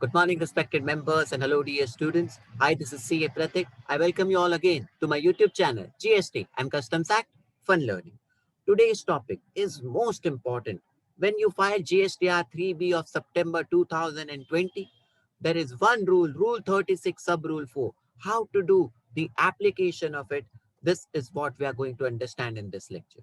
Good morning, respected members, and hello, dear students. Hi, this is CA Pratik. I welcome you all again to my YouTube channel, GST and Customs Act Fun Learning. Today's topic is most important. When you file GSTR 3B of September 2020, there is one rule, Rule 36, Sub Rule 4. How to do the application of it. This is what we are going to understand in this lecture.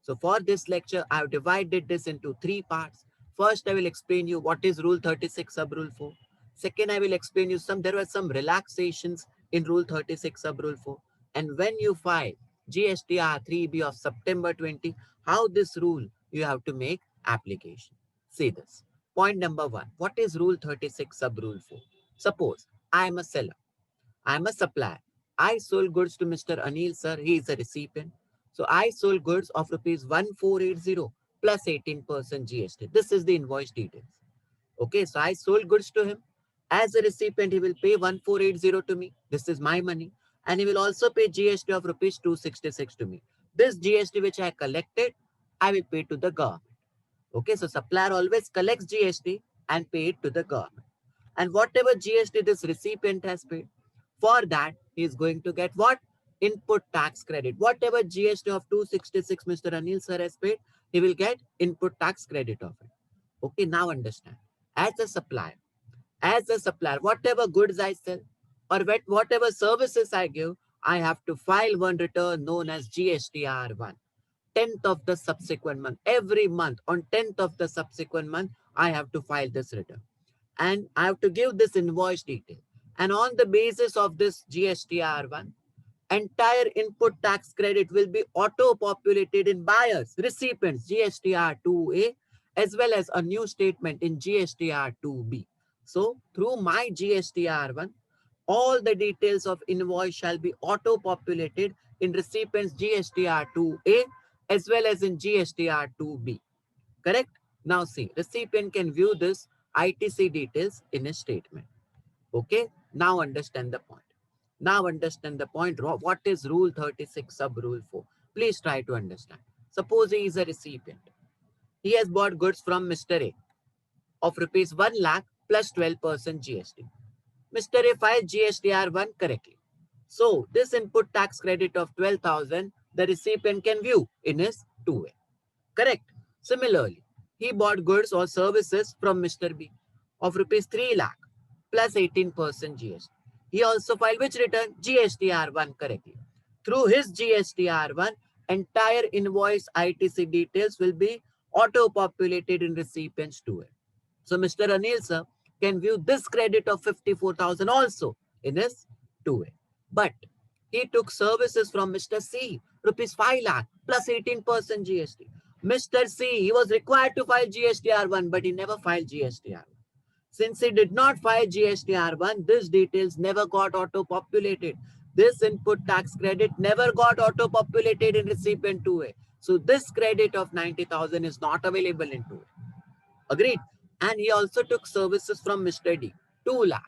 So for this lecture, I have divided this into three parts. First, I will explain you what is Rule 36 Sub Rule 4. Second, I will explain you there were some relaxations in Rule 36 Sub Rule 4. And when you file GSTR 3B of September 20, how this rule you have to make application. See this. Point number one. What is Rule 36 Sub Rule 4? Suppose I am a seller. I am a supplier. I sold goods to Mr. Anil sir. He is a recipient. So I sold goods of rupees 1480 plus 18% GST. This is the invoice details. Okay, so I sold goods to him. As a recipient, he will pay 1480 to me. This is my money. And he will also pay GST of rupees 266 to me. This GST which I collected, I will pay to the government. Okay, so supplier always collects GST and pay it to the government. And whatever GST this recipient has paid, for that he is going to get what? Input tax credit. Whatever GST of 266 Mr. Anil sir has paid, he will get input tax credit of it. Okay, now understand. As a supplier, whatever goods I sell or whatever services I give, I have to file one return known as GSTR1. 10th of the subsequent month. Every month on 10th of the subsequent month, I have to file this return. And I have to give this invoice detail. And on the basis of this GSTR1, entire input tax credit will be auto-populated in buyers, recipients, GSTR2A, as well as a new statement in GSTR2B. So through my GSTR1, all the details of invoice shall be auto-populated in recipient's GSTR2A as well as in GSTR2B. Correct? Now see, recipient can view this ITC details in a statement. Okay? Now understand the point. Now understand the point. What is Rule 36 Sub Rule 4? Please try to understand. Suppose he is a recipient. He has bought goods from Mr. A of rupees 1 lakh plus 12% GST. Mr. A filed GSTR1 correctly. So this input tax credit of 12,000, the recipient can view in his 2A. Correct? Similarly, he bought goods or services from Mr. B of rupees 3 lakh plus 18% GST. He also filed which return? GSTR1 correctly. Through his GSTR1, entire invoice ITC details will be auto-populated in recipient's 2A. So Mr. Anil sir can view this credit of 54,000 also in his 2A. But he took services from Mr. C, rupees 5 lakh plus 18% GST. Mr. C, he was required to file GSTR1, but he never filed GSTR1. Since he did not file GSTR1, these details never got auto-populated. This input tax credit never got auto-populated in recipient 2A. So this credit of 90,000 is not available in 2A. Agreed? And he also took services from Mr. D, 2 lakh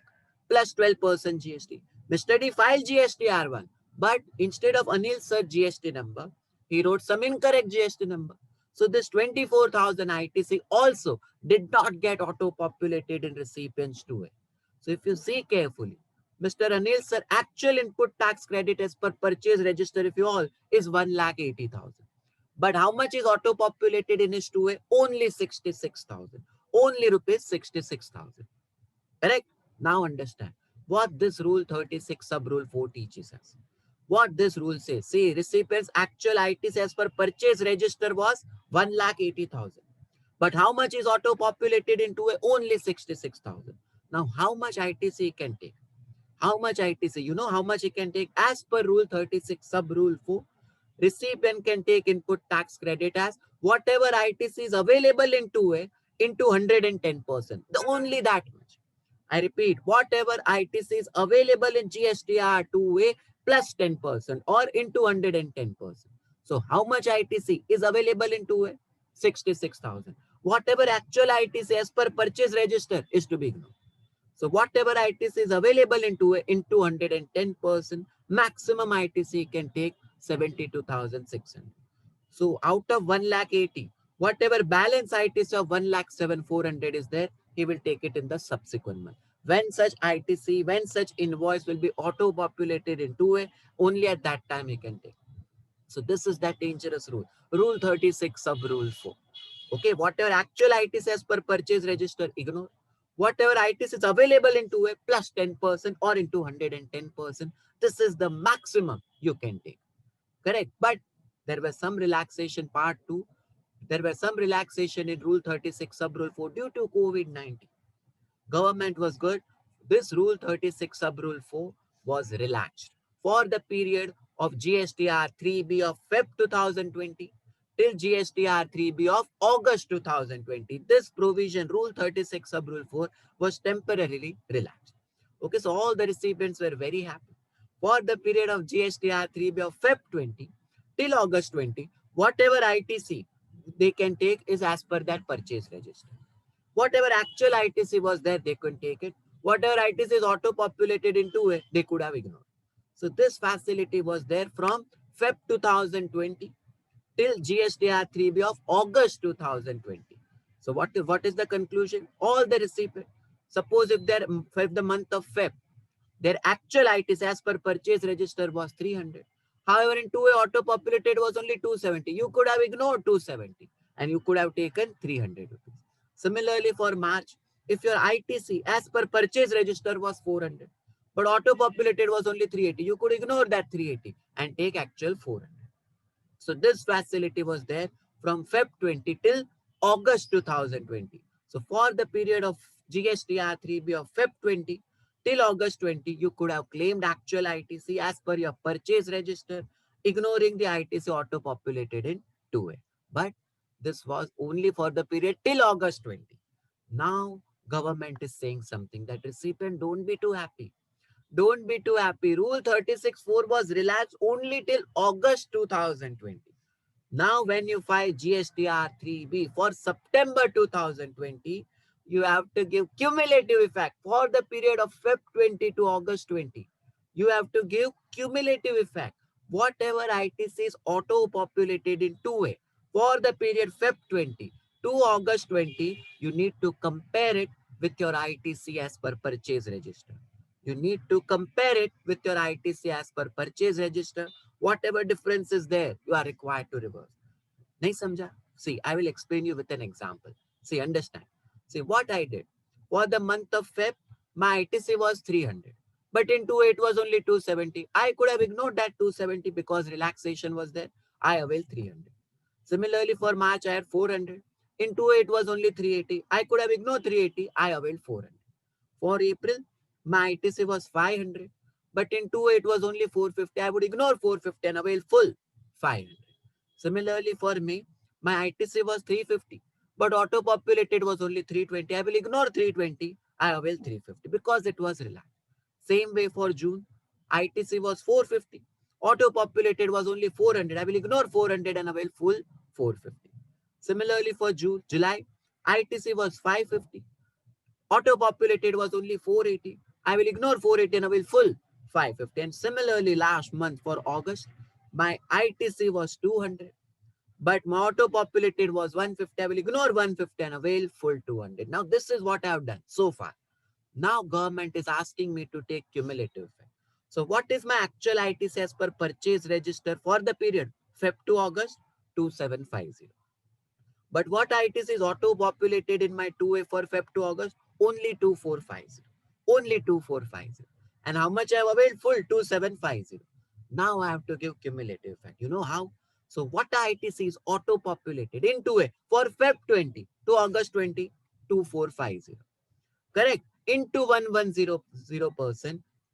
plus 12% GST. Mr. D filed GSTR1, but instead of Anil sir GST number, he wrote some incorrect GST number. So this 24,000 ITC also did not get auto-populated in recipients 2A. So if you see carefully, Mr. Anil sir actual input tax credit as per purchase register, if you all, is 1,80,000. But how much is auto-populated in his 2A? Only 66,000. Only rupees 66,000. Correct? Now understand what this Rule 36 Sub Rule 4 teaches us. What this rule says. See, recipient's actual ITC as per purchase register was 1,80,000. But how much is auto-populated in 2A? Only 66,000. Now, how much ITC he can take? How much ITC? You know how much he can take? As per Rule 36 Sub Rule 4, recipient can take input tax credit as whatever ITC is available in 2A into 110%. Only that much. I repeat, whatever ITC is available in GSTR 2A plus 10% or into 110%. So how much ITC is available in 2A? 66,000. Whatever actual ITC as per purchase register is to be ignored. So whatever ITC is available in 2A into 110%, maximum ITC can take 72,600. So out of 1,80,000, whatever balance ITC of 1,07,400 is there, he will take it in the subsequent month. When such ITC, when such invoice will be auto-populated in 2A, only at that time he can take. So this is that dangerous rule. Rule 36 sub rule 4. Okay, whatever actual ITC as per purchase register, ignore. Whatever ITC is available in 2A plus 10% or into 110%, this is the maximum you can take. Correct. But there was some relaxation part 2. There were some relaxation in rule 36 sub rule 4 due to COVID-19. Government was good. This rule 36 sub rule 4 was relaxed for the period of GSTR 3B of Feb 2020 till GSTR 3B of August 2020. This provision, rule 36 sub rule 4, was temporarily relaxed. Okay, so all the recipients were very happy. For the period of GSTR 3B of Feb 20 till August 20, whatever ITC they can take is as per that purchase register. Whatever actual ITC was there, they couldn't take it. Whatever ITC is auto-populated into it, they could have ignored. So this facility was there from Feb 2020 till GSTR 3B of August 2020. So what is the conclusion? All the recipients, suppose if the month of Feb, their actual ITC as per purchase register was 300. However, in 2A auto-populated was only 270. You could have ignored 270 and you could have taken 300 rupees. Similarly, for March, if your ITC as per purchase register was 400, but auto-populated was only 380, you could ignore that 380 and take actual 400. So this facility was there from Feb 20 till August 2020. So for the period of GSTR 3B of Feb 20 till August 20, you could have claimed actual ITC as per your purchase register, ignoring the ITC auto-populated in 2A. But this was only for the period till August 20. Now government is saying something that recipient don't be too happy. Don't be too happy. Rule 36.4 was relaxed only till August 2020. Now, when you file GSTR 3B for September 2020, you have to give cumulative effect for the period of Feb 20 to August 20. You have to give cumulative effect. Whatever ITC is auto-populated in 2A for the period Feb 20 to August 20, you need to compare it with your ITC as per purchase register. You need to compare it with your ITC as per purchase register. Whatever difference is there, you are required to reverse. Nahi samjha? See, I will explain you with an example. See, understand. See, what I did. For the month of Feb, my ITC was 300. But in 2 it was only 270. I could have ignored that 270 because relaxation was there. I availed 300. Similarly, for March, I had 400. In 2 it was only 380. I could have ignored 380. I availed 400. For April, my ITC was 500. But in 2 it was only 450. I would ignore 450 and avail full 500. Similarly, for May, my ITC was 350. But auto-populated was only 320. I will ignore 320. I avail 350 because it was relaxed. Same way for June, ITC was 450. Auto-populated was only 400. I will ignore 400 and avail full 450. Similarly, for July, ITC was 550. Auto-populated was only 480. I will ignore 480 and I will full 550. And similarly, last month for August, my ITC was 200. But my auto-populated was 150. I will ignore 150 and avail full 200. Now, this is what I have done so far. Now, government is asking me to take cumulative effect. So, what is my actual ITC as per purchase register for the period Feb to August? 2750. But what ITC is auto-populated in my 2A for Feb to August? Only 2450. Only 2450. And how much I have availed? Full 2750. Now I have to give cumulative effect. You know how? So what ITC is auto-populated in 2A for Feb 20 to August 20? 2450. Correct. Into 1100%,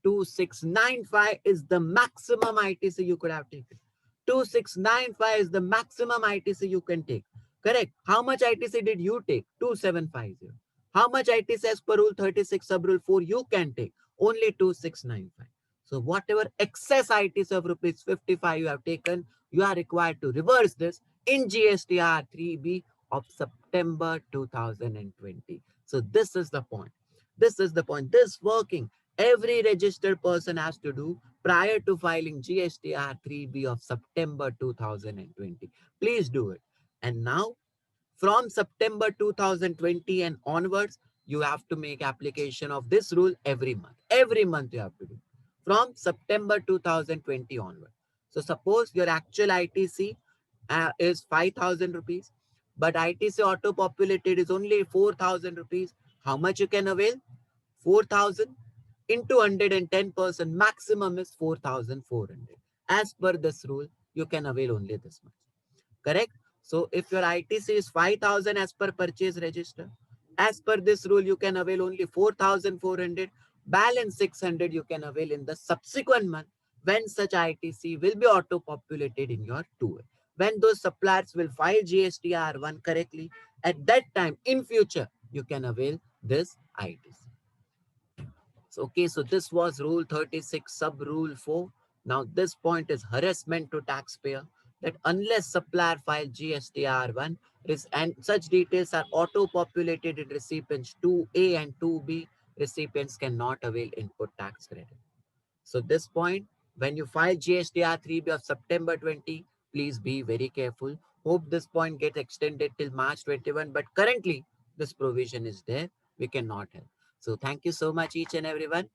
2695 is the maximum ITC you could have taken. 2695 is the maximum ITC you can take. Correct. How much ITC did you take? 2750. How much ITC as per rule 36 sub rule 4 you can take? Only 2695. So whatever excess ITC of rupees 55 you have taken, you are required to reverse this in GSTR 3B of September 2020. So this is the point. This is the point. This working every registered person has to do prior to filing GSTR 3B of September 2020. Please do it. And now from September 2020 and onwards, you have to make application of this rule every month. Every month you have to do from September 2020 onward. So suppose your actual ITC is 5,000 rupees, but ITC auto populated is only 4,000 rupees. How much you can avail? 4,000 into 110%, maximum is 4,400. As per this rule, you can avail only this much. Correct? So if your ITC is 5,000 as per purchase register, as per this rule, you can avail only 4,400. Balance 600 you can avail in the subsequent month when such ITC will be auto-populated in your 2A. When those suppliers will file GSTR1 correctly, at that time in future, you can avail this ITC. So, okay, so this was Rule 36, Sub Rule 4. Now, this point is harassment to taxpayer, that unless supplier file GSTR1 and such details are auto-populated in recipients 2A and 2B, recipients cannot avail input tax credit. So this point, when you file GSTR 3B of September 20, please be very careful. Hope this point gets extended till March 21, but currently this provision is there. We cannot help. So thank you so much each and everyone.